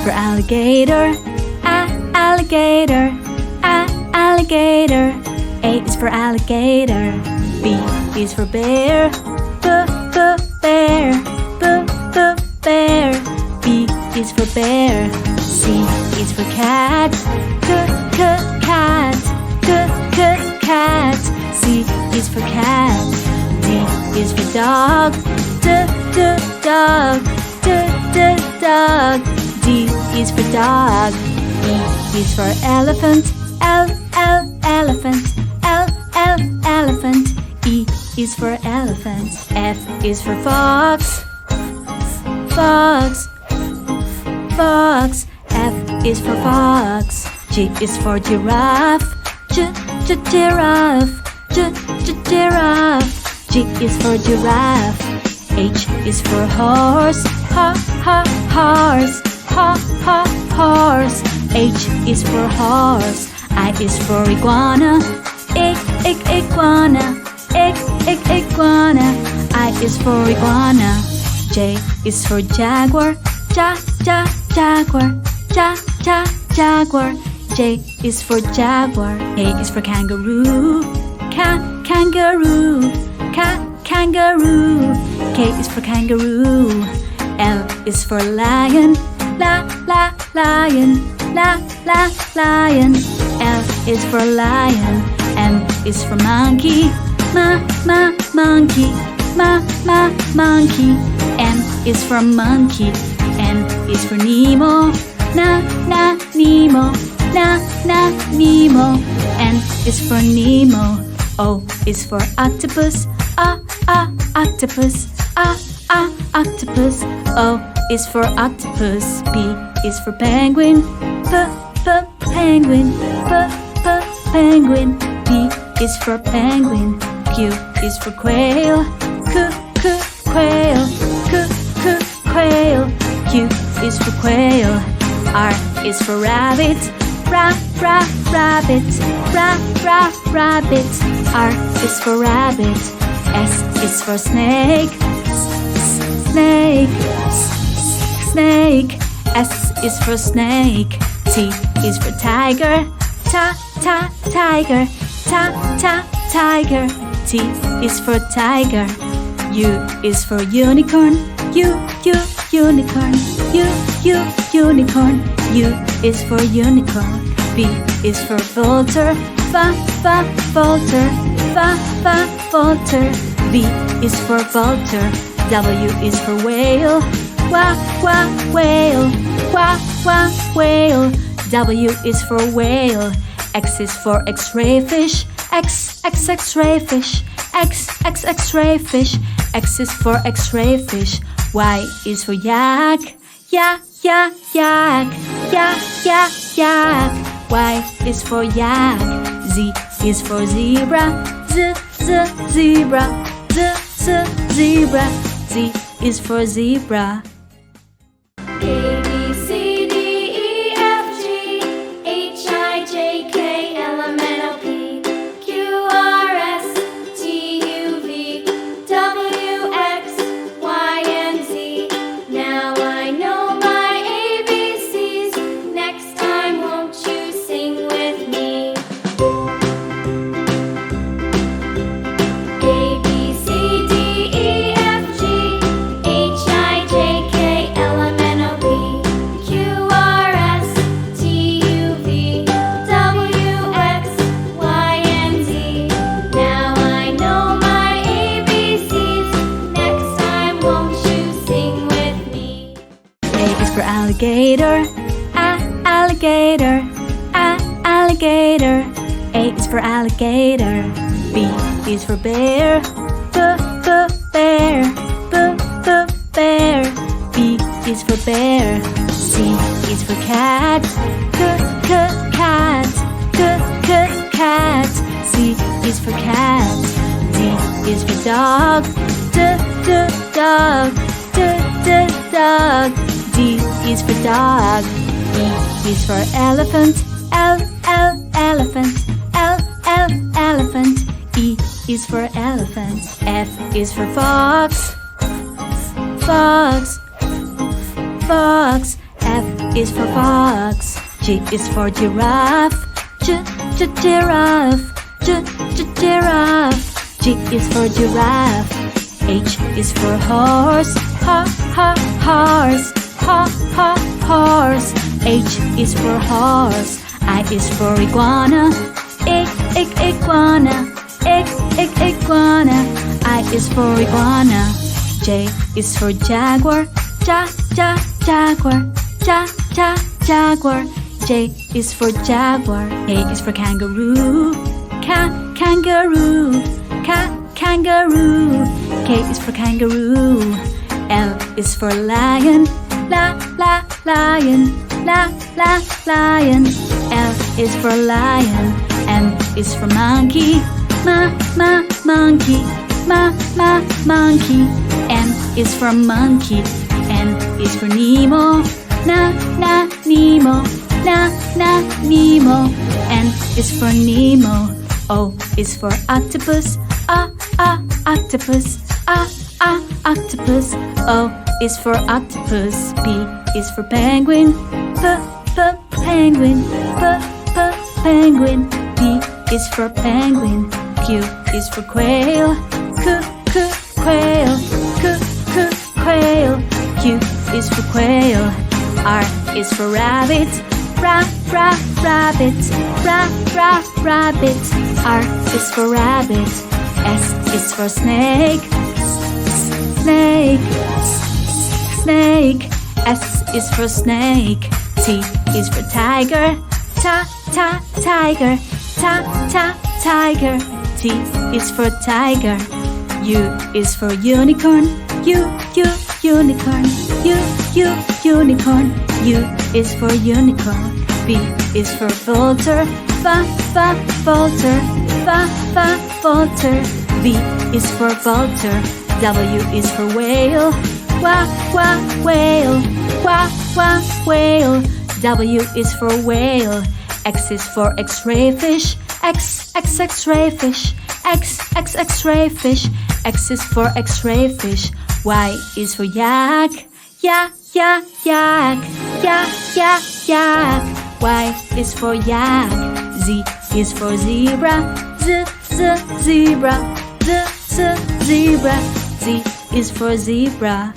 for alligator, alligator, alligator. A is for alligator. B is for bear, bear, bear. B is for bear. C is for cat, cat, cat. C is for cat. D is for dog, dog, dog. D is for dog. E is for elephant, elephant, elephant. E is for elephant. F is for fox, fox, fox. F is for fox. G is for giraffe, giraffe, giraffe. G is for giraffe. H is for horse, horse, horse. H is for horse. I is for iguana, iguana, iguana. I is for iguana. J is for jaguar, jaguar, jaguar. J is for jaguar. K is for kangaroo, kangaroo, kangaroo. K is for kangaroo. L is for lion, lion, lion. L is for lion. M is for monkey, monkey, monkey. M is for monkey. N is for Nemo, Nemo, Nemo. N is for Nemo. O is for octopus, octopus, octopus. O is for octopus. P is for penguin, penguin, penguin. P is for penguin. Q is for quail, quail, quail. Q is for quail. R is for rabbit, rabbit, rabbit. R is for rabbit. S is for snake, snake, snake. S is for snake. T is for tiger, tiger, tiger. T is for tiger. U is for unicorn, unicorn, unicorn. U is for unicorn. V is for vulture, vulture, vulture. V is for vulture. W is for whale, whale, whale. W is for whale. X is for X-ray fish, X-ray fish, X-ray fish. X is for X-ray fish. Y is for yak, yak, yak, Y is for yak. Z is for zebra, zebra, zebra. Z is for zebra. A, B, C, D, E, F, G, H, I, J, K, L, M, N, O, P, Q, R, S, T, U, V, W, X, Y, and Z. Now I know my ABCs. Next time, won't you sing with me? A, B, C, D, E, F, G, H, I, J, K, L, M, N, O, P, Q, R, S, T, U, V, W, X, Y, and Z. Now I know my ABCs. Next time, won't you sing with me? A is for alligator, alligator, alligator. A is for alligator. B is for bear, bear, bear. B is for bear. C is for cat, cat, cat. C is for cat. D is for dog, dog, dog. D is for dog. E is for elephant, elephant, elephant. E is for elephant. F is for fox, fox, fox. F is for fox. G is for giraffe. Giraffe. Giraffe. G is for giraffe. H is for horse. Horse. Horse. H is for horse. I is for iguana. Iguana. Iguana. I is for iguana. J is for jaguar. Jaguar. Jaguar. J is for jaguar. K is for kangaroo. Kangaroo. Kangaroo. K is for kangaroo. L is for lion. Lion. Lion. L is for lion. M is for monkey. Monkey. Monkey. N is for monkey. N is for Nemo. Nemo. Nemo. N is for Nemo. O is for octopus. Octopus. Octopus. O is for octopus. P is for penguin. Penguin. Penguin. P is for penguin. Q is for quail. Quail. Quail. Q is for quail. R is for rabbit. Rabbit. Rabbit. R is for rabbit. S is for snake. Snake. S is for snake. T is for tiger. Tiger. Tiger. T is for tiger. U is for unicorn. Unicorn. Unicorn. U is for unicorn. V is for vulture. Vulture. V is for vulture. W is for whale. Whale. Whale. W is for whale. X is for X-ray fish. X-ray fish. X-ray fish. X is for X-ray fish. Y is for yak. Yak. Y is for yak. Z is for zebra. Zebra. Z is for zebra.